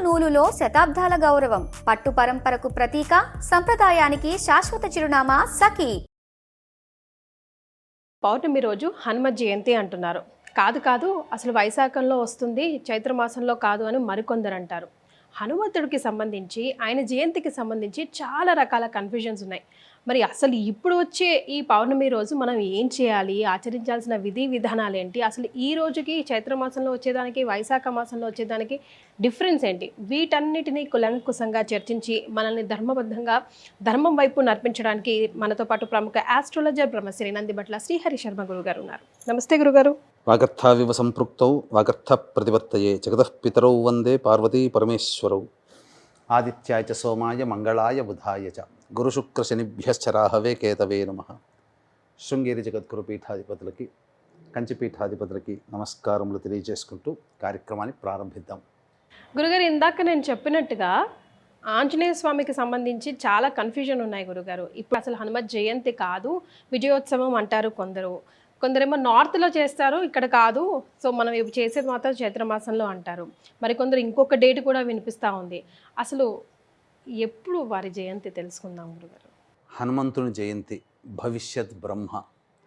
నూలులో శతాబ్దాల గౌరవం, పట్టు పరంపరకు ప్రతీక, సంప్రదాయానికి శాశ్వత చిరునామా సఖీ. పౌర్ణమి రోజు హనుమత్ జయంతి అంటున్నారు. కాదు అసలు వైశాఖంలో వస్తుంది, చైత్రమాసంలో కాదు అని మరికొందరు అంటారు. హనుమంతుడికి సంబంధించి, ఆయన జయంతికి సంబంధించి చాలా రకాల కన్ఫ్యూజన్స్ ఉన్నాయి. మరి అసలు ఇప్పుడు వచ్చే ఈ పౌర్ణమి రోజు మనం ఏం చేయాలి, ఆచరించాల్సిన విధి విధానాలు ఏంటి, అసలు ఈ రోజుకి చైత్రమాసంలో వచ్చేదానికి వైశాఖ మాసంలో వచ్చేదానికి డిఫరెన్స్ ఏంటి, వీటన్నిటినీ కులంకుశంగా చర్చించి మనల్ని ధర్మబద్ధంగా ధర్మం వైపు నడిపించడానికి మనతో పాటు ప్రముఖ ఆస్ట్రాలజర్ బ్రహ్మశ్రీ నందిబట్ల శ్రీహరి శర్మ గురుగారు ఉన్నారు. నమస్తే గురుగారు. వాగర్థావివ సంపృక్తౌ వాగర్థ ప్రతివర్తయే జగతః పితరౌ వందే పార్వతీ పరమేశ్వరౌ ఆదిత్యాయ చ సోమాయ మంగళాయ బుధాయ చ గురుశుక్ర శనిభ్యశ్చ రాహవే కేతవే నమః. శృంగేరి జగద్గురు పీఠాధిపతులకి, కంచి పీఠాధిపతులకి నమస్కారములు తెలియజేసుకుంటూ కార్యక్రమాన్ని ప్రారంభిద్దాం. గురుగారు, ఇందాక నేను చెప్పినట్టుగా ఆంజనేయ స్వామికి సంబంధించి చాలా కన్ఫ్యూజన్ ఉన్నాయి గురుగారు. ఇప్పుడు అసలు హనుమత్ జయంతి కాదు, విజయోత్సవం అంటారు కొందరేమో నార్త్లో చేస్తారు, ఇక్కడ కాదు, సో మనం ఇవి చేసేది మాత్రం చైత్రమాసంలో అంటారు. మరికొందరు ఇంకొక డేట్ కూడా వినిపిస్తూ ఉంది. అసలు ఎప్పుడు వారి జయంతి తెలుసుకుందాం గురుగారు. హనుమంతుని జయంతి భవిష్యత్ బ్రహ్మ.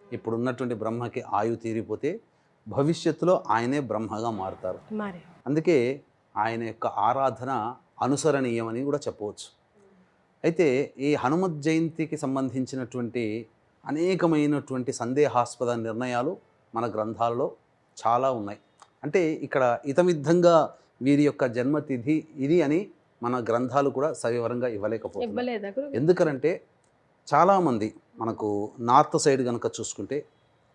ఇప్పుడున్నటువంటి బ్రహ్మకి ఆయు తీరిపోతే భవిష్యత్తులో ఆయనే బ్రహ్మగా మారుతారు. మరి అందుకే ఆయన యొక్క ఆరాధన అనుసరణీయమని కూడా చెప్పవచ్చు. అయితే ఈ హనుమత్ జయంతికి సంబంధించినటువంటి అనేకమైనటువంటి సందేహాస్పద నిర్ణయాలు మన గ్రంథాలలో చాలా ఉన్నాయి. అంటే ఇక్కడ ఇతమిద్ధంగా వీరి యొక్క జన్మతిథి ఇది అని మన గ్రంథాలు కూడా సవివరంగా ఇవ్వలేకపోతున్నాయి. ఎందుకంటే చాలామంది మనకు నార్త్ సైడ్ కనుక చూసుకుంటే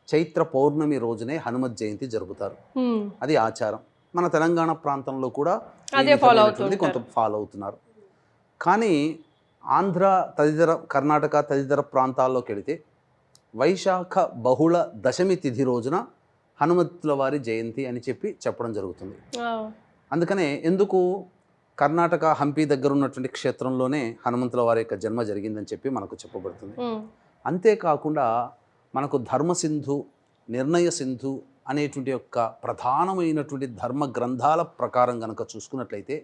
చైత్ర పౌర్ణమి రోజునే హనుమత్ జయంతి జరుపుతారు. అది ఆచారం. మన తెలంగాణ ప్రాంతంలో కూడా కొంత ఫాలో అవుతున్నారు. కానీ ఆంధ్ర తదితర కర్ణాటక తదితర ప్రాంతాల్లోకి వెళితే వైశాఖ బహుళ దశమి తిథి రోజున హనుమంతుల వారి జయంతి అని చెప్పడం జరుగుతుంది. అందుకనే ఎందుకు కర్ణాటక హంపి దగ్గర ఉన్నటువంటి క్షేత్రంలోనే హనుమంతుల వారి యొక్క జన్మ జరిగిందని చెప్పి మనకు చెప్పబడుతుంది. అంతేకాకుండా మనకు ధర్మసింధు, నిర్ణయ సింధు అనేటువంటి యొక్క ప్రధానమైనటువంటి ధర్మ గ్రంథాల ప్రకారం కనుక చూసుకున్నట్లయితే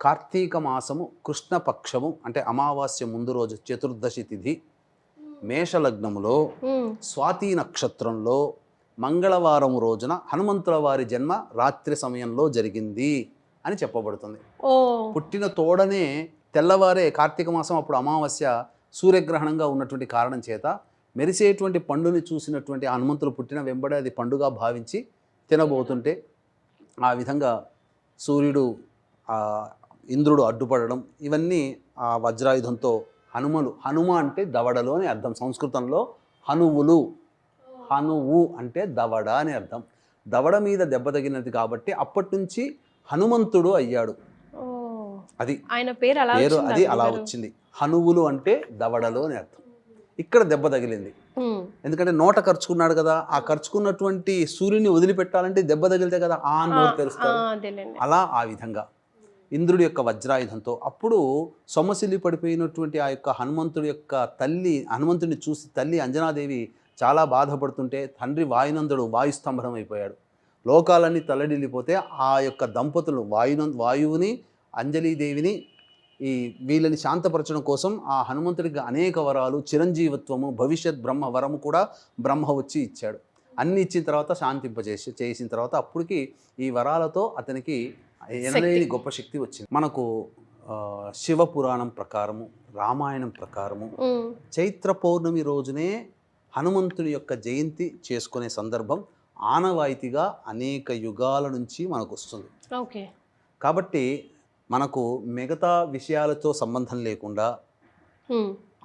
కార్తీక మాసము కృష్ణపక్షము అంటే అమావాస్య ముందు రోజు చతుర్దశి తిథి మేషలగ్నములో స్వాతి నక్షత్రంలో మంగళవారం రోజున హనుమంతుల వారి జన్మ రాత్రి సమయంలో జరిగింది అని చెప్పబడుతుంది. పుట్టిన తోడనే తెల్లవారే కార్తీక మాసం అప్పుడు అమావాస్య సూర్యగ్రహణంగా ఉన్నటువంటి కారణం చేత మెరిసేటువంటి పండుని చూసినటువంటి హనుమంతులు పుట్టిన వెంబడే అది పండుగ భావించి తినబోతుంటే ఆ విధంగా సూర్యుడు ఇంద్రుడు అడ్డుపడడం, ఇవన్నీ ఆ వజ్రాయుధంతో హనుమ అంటే దవడలు అని అర్థం. సంస్కృతంలో హనువులు, హనువు అంటే దవడ అని అర్థం. దవడ మీద దెబ్బ తగినది కాబట్టి అప్పటి నుంచి హనుమంతుడు అయ్యాడు. అది ఆయన పేరు అది అలా వచ్చింది. హనువులు అంటే దవడలు అని అర్థం. ఇక్కడ దెబ్బ తగిలింది ఎందుకంటే నోట ఖర్చుకున్నాడు కదా, ఆ ఖర్చుకున్నటువంటి సూర్యుని వదిలిపెట్టాలంటే దెబ్బ తగిలితే కదా ఆ నోరు తెరుస్తారు. అలా ఆ విధంగా ఇంద్రుడి యొక్క వజ్రాయుధంతో అప్పుడు సొమ్మసిల్లి పడిపోయినటువంటి ఆ యొక్క హనుమంతుడి యొక్క తల్లి, హనుమంతుడిని చూసి తల్లి అంజనాదేవి చాలా బాధపడుతుంటే తండ్రి వాయునందుడు వాయుస్తంభనం అయిపోయాడు. లోకాలన్నీ తల్లడిల్లిపోతే ఆ యొక్క దంపతులు వాయువుని అంజలీదేవిని వీళ్ళని శాంతపరచడం కోసం ఆ హనుమంతుడికి అనేక వరాలు, చిరంజీవత్వము, భవిష్యత్ బ్రహ్మ వరము కూడా బ్రహ్మ వచ్చి ఇచ్చాడు. అన్ని ఇచ్చిన తర్వాత చేసిన తర్వాత అప్పటికి ఈ వరాలతో అతనికి ఎనలేని గొప్ప శక్తి వచ్చింది. మనకు శివపురాణం ప్రకారము, రామాయణం ప్రకారము చైత్ర పౌర్ణమి రోజునే హనుమంతుని యొక్క జయంతి చేసుకునే సందర్భం ఆనవాయితీగా అనేక యుగాల నుంచి మనకు వస్తుంది. కాబట్టి మనకు మిగతా విషయాలతో సంబంధం లేకుండా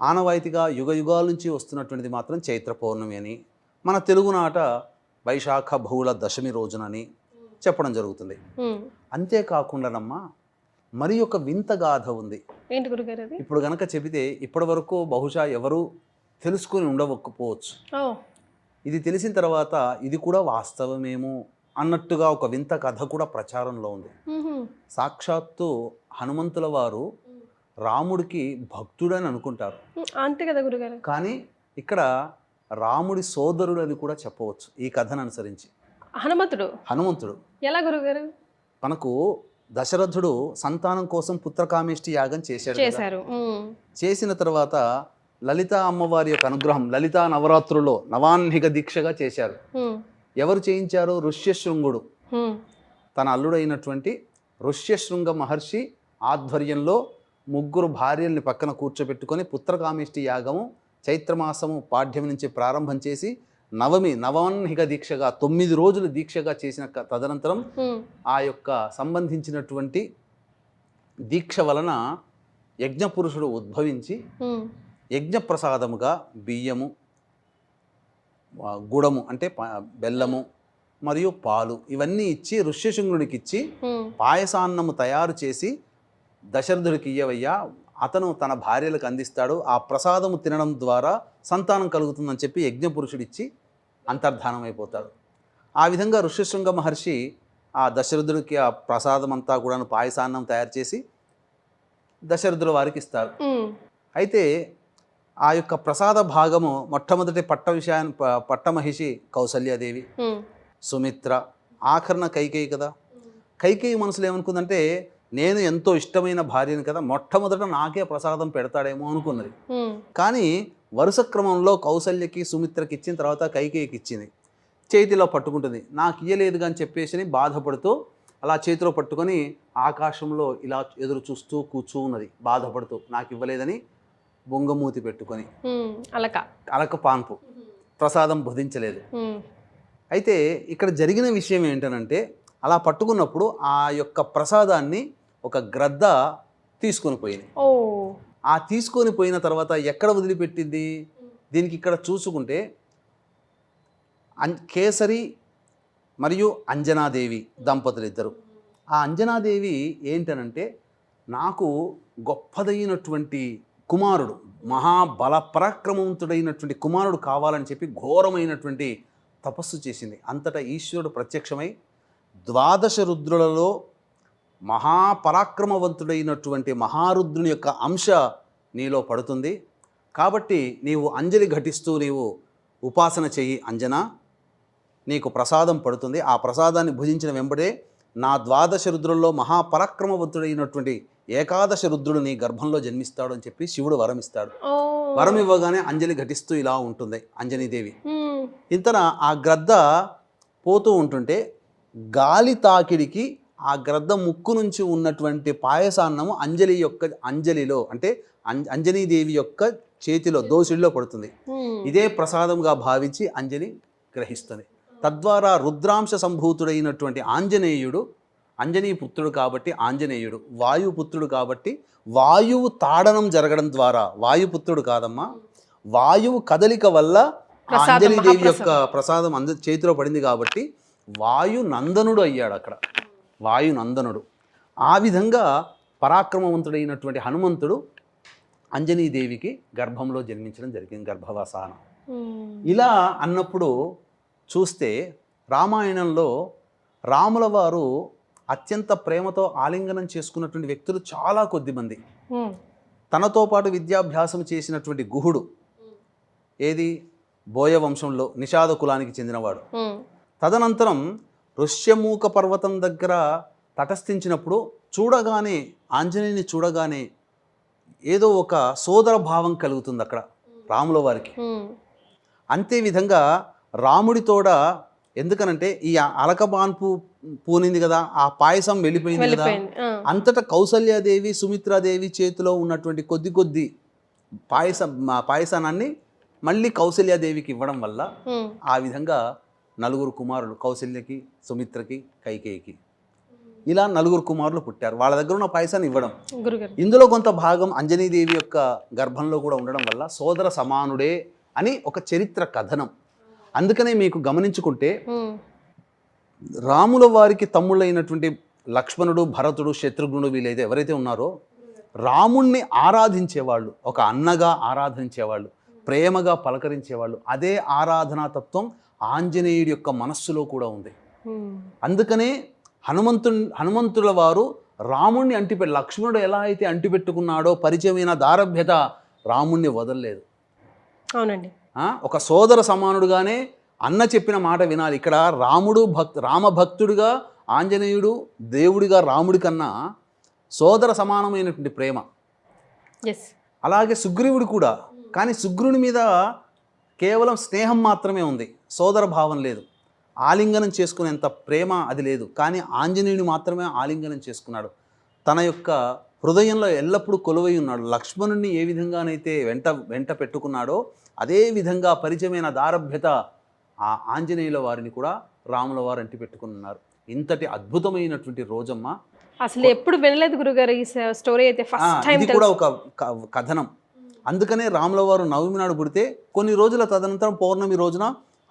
ఆనవాయితీగా యుగ యుగాల నుంచి వస్తున్నటువంటిది మాత్రం చైత్ర పౌర్ణమి అని, మన తెలుగునాట వైశాఖ బహుళ దశమి రోజునని చెప్పడం జరుగుతుంది. అంతేకాకుండానమ్మా మరి ఒక వింత గాథ ఉంది. ఇప్పుడు గనక చెబితే ఇప్పటి వరకు బహుశా ఎవరు తెలుసుకుని ఉండకపోవచ్చు. ఇది తెలిసిన తర్వాత ఇది కూడా వాస్తవమేమో అన్నట్టుగా ఒక వింత కథ కూడా ప్రచారంలో ఉంది. సాక్షాత్తు హనుమంతుల వారు రాముడికి భక్తుడని అనుకుంటారు, అంతే కదా గురుగారు. కానీ ఇక్కడ రాముడి సోదరుడు అని కూడా చెప్పవచ్చు ఈ కథను అనుసరించి. హనుమంతుడు హనుమంతుడు ఎలా గురుగారు? మనకు దశరథుడు సంతానం కోసం పుత్రకామేష్టి యాగం చేశాడు కదా. చేశారు. చేసిన తర్వాత లలితా అమ్మవారి యొక్క అనుగ్రహం, లలితా నవరాత్రుల్లో నవాన్నిక దీక్షగా చేశారు. ఎవరు చేయించారు? ఋష్యశృంగుడు. తన అల్లుడైనటువంటి ఋష్యశృంగ మహర్షి ఆధ్వర్యంలో 3 భార్యల్ని పక్కన కూర్చోబెట్టుకొని పుత్రకామేష్టి యాగము చైత్రమాసము పాఠ్యం నుంచి ప్రారంభం చేసి నవాన్నిక దీక్షగా 9 రోజులు దీక్షగా చేసిన తదనంతరం ఆ యొక్క సంబంధించినటువంటి దీక్ష వలన యజ్ఞపురుషుడు ఉద్భవించి యజ్ఞప్రసాదముగా బియ్యము, గుడము అంటే బెల్లము మరియు పాలు ఇవన్నీ ఇచ్చి ఋష్యశృంగునికి ఇచ్చి పాయసాన్నము తయారు చేసి దశరథుడికి ఇయ్యవయ్యా, అతను తన భార్యలకు అందిస్తాడు, ఆ ప్రసాదము తినడం ద్వారా సంతానం కలుగుతుందని చెప్పి యజ్ఞపురుషుడిచ్చి అంతర్ధానం అయిపోతాడు. ఆ విధంగా ఋష్యశృంగ మహర్షి ఆ దశరథుడికి ఆ ప్రసాదం అంతా కూడా పాయసాన్నం తయారు చేసి దశరథుల వారికి ఇస్తారు. అయితే ఆ యొక్క ప్రసాద భాగము మొట్టమొదటి పట్టమహిషి కౌసల్యాదేవి, సుమిత్ర, ఆఖరణ కైకేయి కదా. కైకేయి మనసులో ఏమనుకుందంటే నేను ఎంతో ఇష్టమైన భార్యని కదా, మొట్టమొదట నాకే ప్రసాదం పెడతాడేమో అనుకున్నది. కానీ వరుస క్రమంలో కౌసల్యకి సుమిత్రకి ఇచ్చిన తర్వాత కైకేయికి ఇచ్చింది. చేతిలో పట్టుకుంటుంది, నాకు ఇయ్యలేదుగా అని చెప్పేసి బాధపడుతూ అలా చేతిలో పట్టుకొని ఆకాశంలో ఇలా ఎదురు చూస్తూ కూర్చున్నది, బాధపడుతూ నాకు ఇవ్వలేదని బొంగమూతి పెట్టుకొని. అలక పాన్పు, ప్రసాదం భుజించలేదు. అయితే ఇక్కడ జరిగిన విషయం ఏంటనంటే అలా పట్టుకున్నప్పుడు ఆ యొక్క ప్రసాదాన్ని ఒక గ్రద్ద తీసుకొని పోయింది. ఆ తీసుకొని పోయిన తర్వాత ఎక్కడ వదిలిపెట్టింది? దీనికి ఇక్కడ చూసుకుంటే కేసరి మరియు అంజనాదేవి దంపతులు ఇద్దరు. ఆ అంజనాదేవి ఏంటనంటే నాకు గొప్పదైనటువంటి కుమారుడు, మహాబల పరాక్రమవంతుడైనటువంటి కుమారుడు కావాలని చెప్పి ఘోరమైనటువంటి తపస్సు చేసింది. అంతటా ఈశ్వరుడు ప్రత్యక్షమై 12 రుద్రులలో మహాపరాక్రమవంతుడైనటువంటి మహారుద్రుని యొక్క అంశ నీలో పడుతుంది, కాబట్టి నీవు అంజలి ఘటిస్తూ నీవు ఉపాసన చెయ్యి అంజనా, నీకు ప్రసాదం పడుతుంది. ఆ ప్రసాదాన్ని భుజించిన వెంబడే నా 12 రుద్రుల్లో మహాపరాక్రమవంతుడైనటువంటి 11 రుద్రుడు నీ గర్భంలో జన్మిస్తాడు అని చెప్పి శివుడు వరం ఇస్తాడు. వరం ఇవ్వగానే అంజలి ఘటిస్తూ ఇలా ఉంటుంది అంజనీదేవి. ఇంతన ఆ గ్రద్ద పోతూ ఉంటుంటే గాలి తాకిడికి ఆ గ్రద్ద ముక్కు నుంచి ఉన్నటువంటి పాయసాన్నము అంజలిలో అంటే అంజనీదేవి యొక్క చేతిలో దోసిడిలో పడుతుంది. ఇదే ప్రసాదంగా భావించి అంజని గ్రహిస్తుంది. తద్వారా రుద్రాంశ సంభూతుడైనటువంటి ఆంజనేయుడు, అంజనీ పుత్రుడు కాబట్టి ఆంజనేయుడు, వాయుపుత్రుడు కాబట్టి వాయువు తాడనం జరగడం ద్వారా, వాయుపుత్రుడు కాదమ్మా, వాయువు కదలిక వల్ల అంజనీదేవి యొక్క ప్రసాదం చేతిలో పడింది కాబట్టి వాయునందనుడు అయ్యాడు అక్కడ, వాయునందనుడు. ఆ విధంగా పరాక్రమవంతుడైనటువంటి హనుమంతుడు అంజనీదేవికి గర్భంలో జన్మించడం జరిగింది, గర్భవసానం. ఇలా అన్నప్పుడు చూస్తే రామాయణంలో రాముల వారు అత్యంత ప్రేమతో ఆలింగనం చేసుకున్నటువంటి వ్యక్తులు చాలా కొద్దిమంది. తనతో పాటు విద్యాభ్యాసం చేసినటువంటి గుహుడు, ఏది బోయ వంశంలో నిషాద కులానికి చెందినవాడు. తదనంతరం ఋష్యమూక పర్వతం దగ్గర తటస్థించినప్పుడు చూడగానే ఆంజనేయుని చూడగానే ఏదో ఒక సోదర భావం కలుగుతుంది అక్కడ రాముల వారికి. అంతే విధంగా రాముడితోడ, ఎందుకనంటే ఈ అలకబాన్పు పూనింది కదా, ఆ పాయసం వెళ్ళిపోయింది కదా, అంతటా కౌసల్యాదేవి సుమిత్రాదేవి చేతిలో ఉన్నటువంటి కొద్ది పాయసాన్ని మళ్ళీ కౌసల్యాదేవికి ఇవ్వడం వల్ల ఆ విధంగా 4 కుమారులు, కౌసల్యకి, సుమిత్రకి, కైకేయికి, ఇలా 4 కుమారులు పుట్టారు. వాళ్ళ దగ్గర ఉన్న పాయసాన్ని ఇవ్వడం, ఇందులో కొంత భాగం అంజనీదేవి యొక్క గర్భంలో కూడా ఉండడం వల్ల సోదర సమానుడే అని ఒక చరిత్ర కథనం. అందుకనే మీకు గమనించుకుంటే రాముల వారికి తమ్ముళ్ళైనటువంటి లక్ష్మణుడు, భరతుడు, శత్రుఘ్నుడు వీళ్ళైతే ఎవరైతే ఉన్నారో రాముణ్ణి ఆరాధించేవాళ్ళు, ఒక అన్నగా ఆరాధించేవాళ్ళు, ప్రేమగా పలకరించేవాళ్ళు. అదే ఆరాధనాతత్వం ఆంజనేయుడి యొక్క మనస్సులో కూడా ఉంది. అందుకనే హనుమంతుల వారు రాముణ్ణి లక్ష్మణుడు ఎలా అయితే అంటిపెట్టుకున్నాడో పరిచయమైన దారభ్యత రాముణ్ణి వదలలేదు. అవునండి. ఒక సోదర సమానుడుగానే అన్న చెప్పిన మాట వినాలి. ఇక్కడ రామభక్తుడిగా ఆంజనేయుడు దేవుడిగా రాముడి కన్నా సోదర సమానమైనటువంటి ప్రేమ. ఎస్. అలాగే సుగ్రీవుడు కూడా, కానీ సుగ్రీవుని మీద కేవలం స్నేహం మాత్రమే ఉంది, సోదర భావం లేదు, ఆలింగనం చేసుకునేంత ప్రేమ అది లేదు. కానీ ఆంజనేయుని మాత్రమే ఆలింగనం చేసుకున్నాడు, తన యొక్క హృదయంలో ఎల్లప్పుడూ కొలువై ఉన్నాడు. లక్ష్మణుడిని ఏ విధంగానైతే వెంట పెట్టుకున్నాడో అదే విధంగా పరిచయమైన దారభ్యత ఆ ఆంజనేయుల వారిని కూడా రాముల వారు అంటి పెట్టుకున్నారు. ఇంతటి అద్భుతమైనటువంటి రోజమ్మ. అసలు ఎప్పుడు వినలేదు గురుగారు ఈ స్టోరీ అయితే, ఫస్ట్ టైం. ఇది కూడా ఒక కథనం. అందుకనే రాముల వారు నవమి నాడు పుడితే కొన్ని రోజుల తదనంతరం పౌర్ణమి రోజున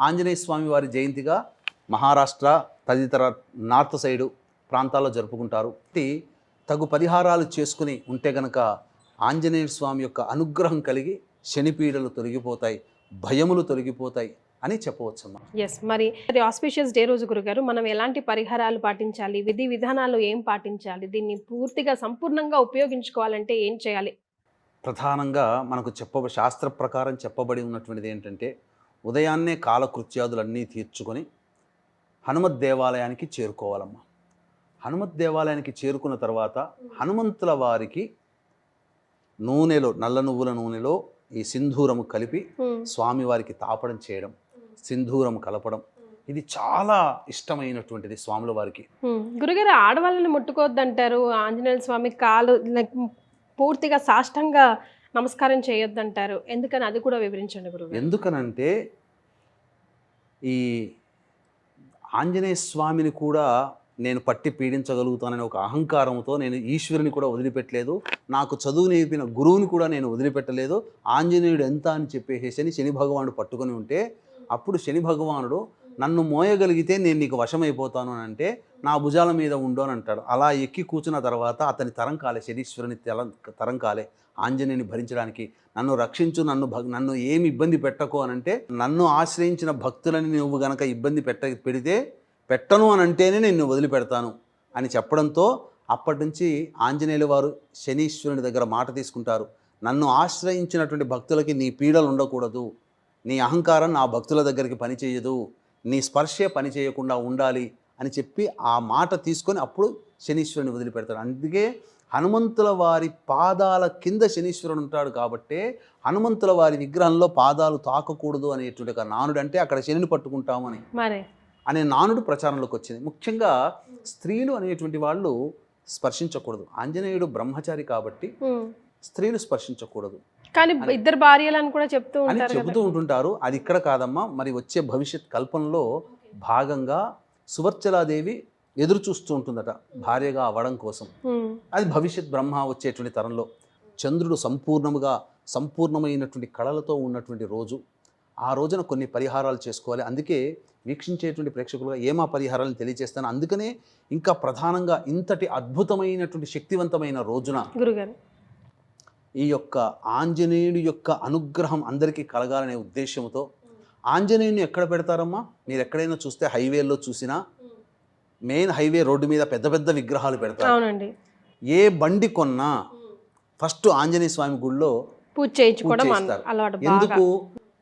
ఆంజనేయ స్వామి వారి జయంతిగా మహారాష్ట్ర తదితర నార్త్ సైడు ప్రాంతాల్లో జరుపుకుంటారు. తగు పరిహారాలు చేసుకుని ఉంటే గనక ఆంజనేయ స్వామి యొక్క అనుగ్రహం కలిగి శనిపీడలు తొలగిపోతాయి, భయములు తొలగిపోతాయి అని చెప్పవచ్చమ్మా. ఎస్. మరి ఆస్పిషియస్ డే రోజు గురుగారు మనం ఎలాంటి పరిహారాలు పాటించాలి, విధి విధానాలు ఏం పాటించాలి, దీన్ని పూర్తిగా సంపూర్ణంగా ఉపయోగించుకోవాలంటే ఏం చేయాలి? ప్రధానంగా మనకు శాస్త్ర ప్రకారం చెప్పబడి ఉన్నటువంటిది ఏంటంటే, ఉదయాన్నే కాలకృత్యాదులన్నీ తీర్చుకొని హనుమత్ దేవాలయానికి చేరుకోవాలమ్మా. హనుమత్ దేవాలయానికి చేరుకున్న తర్వాత హనుమంతుల వారికి నూనెలో, నల్ల నువ్వుల నూనెలో ఈ సింధూరము కలిపి స్వామివారికి తాపడం చేయడం, సింధూరం కలపడం, ఇది చాలా ఇష్టమైనటువంటిది స్వాముల వారికి. గురుగారు ఆడవాళ్ళని ముట్టుకోవద్దంటారు, ఆంజనేయ స్వామి కాలు పూర్తిగా సాష్టంగా నమస్కారం చేయొద్దంటారు, ఎందుకని అది కూడా వివరించండి గురుగారు. ఎందుకనంటే ఈ ఆంజనేయ స్వామిని కూడా నేను పట్టి పీడించగలుగుతానని ఒక అహంకారంతో నేను ఈశ్వరుని కూడా వదిలిపెట్టలేదు, నాకు చదువు నేర్పిన గురువుని కూడా నేను వదిలిపెట్టలేదు, ఆంజనేయుడు ఎంత అని చెప్పేసి శని భగవానుడు పట్టుకొని ఉంటే, అప్పుడు శని భగవానుడు నన్ను మోయగలిగితే నేను నీకు వశమైపోతాను అని అంటే నా భుజాల మీద ఉండు అని అంటాడు. అలా ఎక్కి కూర్చున్న తర్వాత అతని తరం కాలే, శనీశ్వరుని తరం కాలే ఆంజనేయుని భరించడానికి. నన్ను రక్షించు, నన్ను ఏమి ఇబ్బంది పెట్టకు అని అంటే, నన్ను ఆశ్రయించిన భక్తులని నువ్వు గనక ఇబ్బంది పెడితే పెట్టను అని అంటేనే నేను వదిలిపెడతాను అని చెప్పడంతో అప్పటి నుంచి ఆంజనేయుల వారు శనీశ్వరుని దగ్గర మాట తీసుకుంటారు. నన్ను ఆశ్రయించినటువంటి భక్తులకి నీ పీడలు ఉండకూడదు, నీ అహంకారం నా భక్తుల దగ్గరికి పనిచేయదు, నీ స్పర్శే పని చేయకుండా ఉండాలి అని చెప్పి ఆ మాట తీసుకొని అప్పుడు శనీశ్వరుని వదిలిపెడతాడు. అందుకే హనుమంతుల వారి పాదాల కింద శనీశ్వరుడు ఉంటాడు కాబట్టి హనుమంతుల వారి విగ్రహంలో పాదాలు తాకకూడదు అనేటువంటి ఒక నానుడు, అంటే అక్కడ శనిని పట్టుకుంటామని అనే నానుడు ప్రచారంలోకి వచ్చింది. ముఖ్యంగా స్త్రీలు అనేటువంటి వాళ్ళు స్పర్శించకూడదు. ఆంజనేయుడు బ్రహ్మచారి కాబట్టి స్త్రీలు స్పర్శించకూడదు. కానీ ఇద్దరు భార్యలను కూడా చెబుతూ ఉంటుంటారు. అది ఇక్కడ కాదమ్మా, మరి వచ్చే భవిష్యత్ కల్పనలో భాగంగా సువర్చలాదేవి ఎదురు చూస్తూ ఉంటుందట భార్యగా అవ్వడం కోసం. అది భవిష్యత్ బ్రహ్మ వచ్చేటువంటి తరంలో చంద్రుడు సంపూర్ణమైనటువంటి కళలతో ఉన్నటువంటి రోజు. ఆ రోజున కొన్ని పరిహారాలు చేసుకోవాలి. అందుకే వీక్షించేటువంటి ప్రేక్షకులుగా ఏమా పరిహారాలను తెలియజేస్తాను. అందుకనే ఇంకా ప్రధానంగా ఇంతటి అద్భుతమైనటువంటి శక్తివంతమైన రోజున గురుగారు ఈ యొక్క ఆంజనేయుడి యొక్క అనుగ్రహం అందరికీ కలగాలనే ఉద్దేశంతో ఆంజనేయుని ఎక్కడ పెడతారమ్మా? మీరు ఎక్కడైనా చూస్తే హైవేల్లో చూసినా మెయిన్ హైవే రోడ్డు మీద పెద్ద పెద్ద విగ్రహాలు పెడతారు. అవునండి. ఏ బండి కొన్నా ఫస్ట్ ఆంజనేయ స్వామి గుడిలో పూజ చేయించుకోవడం అలవాటు. ఎందుకు?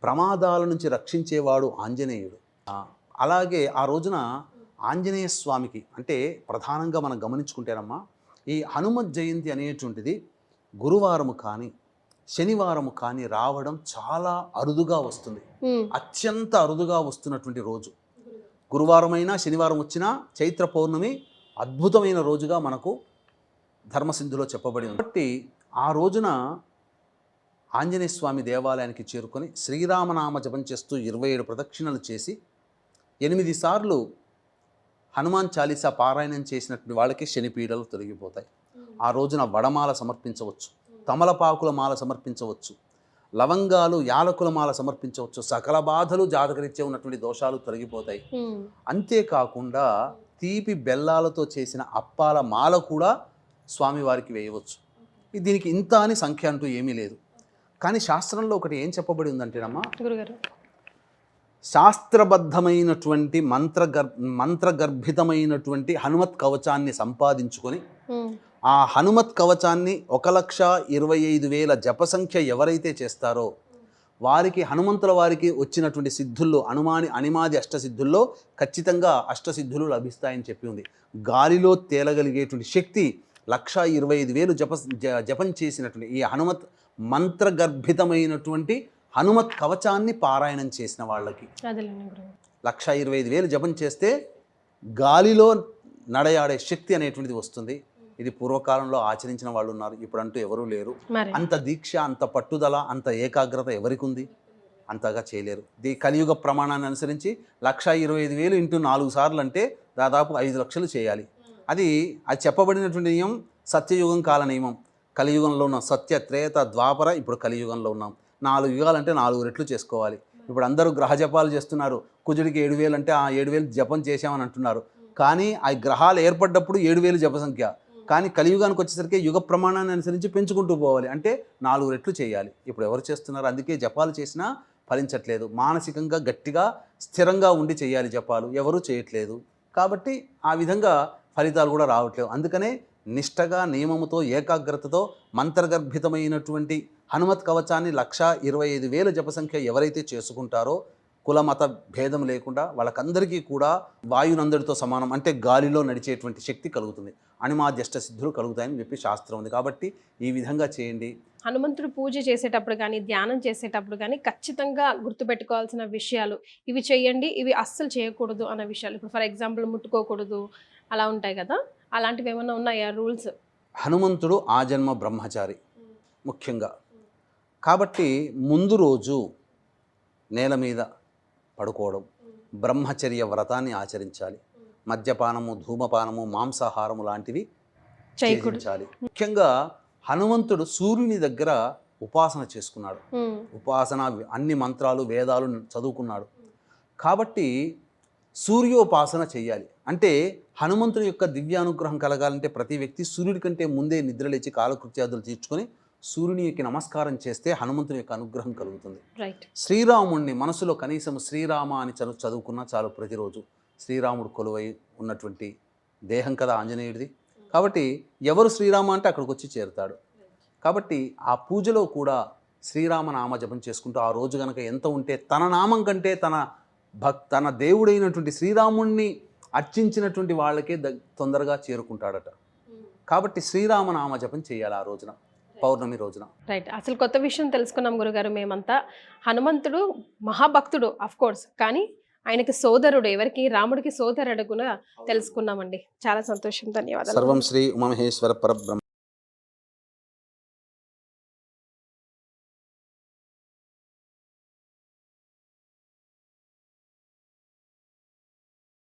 ప్రమాదాల నుంచి రక్షించేవాడు ఆంజనేయుడు. అలాగే ఆ రోజున ఆంజనేయ స్వామికి అంటే ప్రధానంగా మనం గమనించుకుంటేనమ్మా, ఈ హనుమత్ జయంతి అనేటువంటిది గురువారము కానీ శనివారము కానీ రావడం చాలా అరుదుగా వస్తుంది. అత్యంత అరుదుగా వస్తున్నటువంటి రోజు గురువారమైనా శనివారం వచ్చినా చైత్ర పౌర్ణమి అద్భుతమైన రోజుగా మనకు ధర్మసింధులో చెప్పబడి ఉంది. కాబట్టి ఆ రోజున ఆంజనేయ స్వామి దేవాలయానికి చేరుకొని శ్రీరామనామ జపం చేస్తూ 27 ప్రదక్షిణలు చేసి 8 సార్లు హనుమాన్ చాలీసా పారాయణం చేసినటువంటి వాళ్ళకి శనిపీడలు తొలగిపోతాయి. ఆ రోజున వడమాల సమర్పించవచ్చు, తమలపాకుల మాల సమర్పించవచ్చు, లవంగాలు యాలకుల మాల సమర్పించవచ్చు. సకల బాధలు జాతకరీత్యా ఉన్నటువంటి దోషాలు తొలగిపోతాయి. అంతేకాకుండా తీపి బెల్లాలతో చేసిన అప్పాల మాల కూడా స్వామివారికి వేయవచ్చు. దీనికి ఇంత అని సంఖ్య అంటూ ఏమీ లేదు. కానీ శాస్త్రంలో ఒకటి ఏం చెప్పబడి ఉందంటేనమ్మా, శాస్త్రబద్ధమైనటువంటి మంత్రగర్భితమైనటువంటి హనుమత్ కవచాన్ని సంపాదించుకొని ఆ హనుమత్ కవచాన్ని 1,25,000 జప సంఖ్య ఎవరైతే చేస్తారో వారికి హనుమంతుల వారికి వచ్చినటువంటి సిద్ధుల్లో అనిమాది అష్టసిద్ధుల్లో ఖచ్చితంగా అష్టసిద్ధులు లభిస్తాయని చెప్పి ఉంది. గాలిలో తేలగలిగేటువంటి శక్తి 1,25,000 జపం చేసినటువంటి ఈ హనుమత్ మంత్రగర్భితమైనటువంటి హనుమత్ కవచాన్ని పారాయణం చేసిన వాళ్ళకి 1,25,000 జపం చేస్తే గాలిలో నడయాడే శక్తి అనేటువంటిది వస్తుంది. ఇది పూర్వకాలంలో ఆచరించిన వాళ్ళు ఉన్నారు, ఇప్పుడంటూ ఎవరూ లేరు. అంత దీక్ష, అంత పట్టుదల, అంత ఏకాగ్రత ఎవరికి ఉంది? అంతగా చేయలేరు. కలియుగ ప్రమాణాన్ని అనుసరించి 1,25,000 ఇంటూ 4 సార్లు అంటే దాదాపు 5 లక్షలు చేయాలి. అది చెప్పబడినటువంటి నియమం సత్యయుగం కాల నియమం. కలియుగంలో ఉన్నాం, సత్య త్రేత ద్వాపర, ఇప్పుడు కలియుగంలో ఉన్నాం. 4 యుగాలంటే 4 రెట్లు చేసుకోవాలి. ఇప్పుడు అందరూ గ్రహ జపాలు చేస్తున్నారు. కుజుడికి 7,000 అంటే 7,000 జపం చేశామని అంటున్నారు. కానీ ఆ గ్రహాలు ఏర్పడ్డప్పుడు 7,000 జప సంఖ్య. కానీ కలియుగానికి వచ్చేసరికి యుగ ప్రమాణాన్ని అనుసరించి పెంచుకుంటూ పోవాలి, అంటే 4 రెట్లు చేయాలి. ఇప్పుడు ఎవరు చేస్తున్నారు? అందుకే జపాలు చేసినా ఫలించట్లేదు. మానసికంగా గట్టిగా స్థిరంగా ఉండి చేయాలి జపాలు, ఎవరూ చేయట్లేదు. కాబట్టి ఆ విధంగా ఫలితాలు కూడా రావట్లేవు. అందుకనే నిష్టగా, నియమముతో, ఏకాగ్రతతో మంత్రగర్భితమైనటువంటి హనుమత్ కవచాన్ని 1,25,000 జప సంఖ్య ఎవరైతే చేసుకుంటారో కులమత భేదం లేకుండా వాళ్ళకందరికీ కూడా వాయునందరితో సమానం, అంటే గాలిలో నడిచేటువంటి శక్తి కలుగుతుంది. అనిమాద్యష్ట సిద్ధులు కలుగుతాయని చెప్పి శాస్త్రం ఉంది. కాబట్టి ఈ విధంగా చేయండి. హనుమంతుడు పూజ చేసేటప్పుడు కానీ, ధ్యానం చేసేటప్పుడు కానీ ఖచ్చితంగా గుర్తుపెట్టుకోవాల్సిన విషయాలు ఇవి చేయండి, ఇవి అస్సలు చేయకూడదు అన్న విషయాలు. ఇప్పుడు ఫర్ ఎగ్జాంపుల్ ముట్టుకోకూడదు అలా ఉంటాయి కదా, అలాంటివి ఏమైనా ఉన్నాయా రూల్స్? హనుమంతుడు ఆజన్మ బ్రహ్మచారి ముఖ్యంగా. కాబట్టి ముందు రోజు నేల మీద పడుకోవడం, బ్రహ్మచర్య వ్రతాన్ని ఆచరించాలి. మద్యపానము, ధూమపానము, మాంసాహారము లాంటివి చేయించాలి. ముఖ్యంగా హనుమంతుడు సూర్యుని దగ్గర ఉపాసన చేసుకున్నాడు. ఉపాసన అన్ని మంత్రాలు, వేదాలు చదువుకున్నాడు. కాబట్టి సూర్యోపాసన చెయ్యాలి. అంటే హనుమంతుని యొక్క దివ్యానుగ్రహం కలగాలంటే ప్రతి వ్యక్తి సూర్యుడి కంటే ముందే నిద్రలేచి కాలకృత్యాదులు తీర్చుకొని సూర్యునికి నమస్కారం చేస్తే హనుమంతుని యొక్క అనుగ్రహం కలుగుతుంది. శ్రీరాముడిని మనసులో కనీసం శ్రీరామ అని చదువుకున్నా చాలు. ప్రతిరోజు శ్రీరాముడు కొలువై ఉన్నటువంటి దేహం కదా ఆంజనేయుడిది. కాబట్టి ఎవరు శ్రీరామ అంటే అక్కడికి వచ్చి చేరుతాడు. కాబట్టి ఆ పూజలో కూడా శ్రీరామ నామ జపం చేసుకుంటూ ఆ రోజు కనుక ఎంత ఉంటే తన నామం కంటే తన దేవుడైనటువంటి శ్రీరాముణ్ణి అర్చించినటువంటి వాళ్ళకే తొందరగా చేరుకుంటాడట. కాబట్టి శ్రీరామ నామ జపం చేయాలి ఆ రోజున, పౌర్ణమి రోజున. రైట్. అసలు కొత్త విషయం తెలుసుకున్నాం గురుగారు మేమంతా. హనుమంతుడు మహాభక్తుడు అఫ్ కోర్స్, కానీ ఆయనకి సోదరుడు, ఎవరికి? రాముడికి సోదరుడు కూడా తెలుసుకున్నామండి. చాలా సంతోషం, ధన్యవాదాలు. సర్వం శ్రీ ఉమామహేశ్వర పరబ్రహ్మ.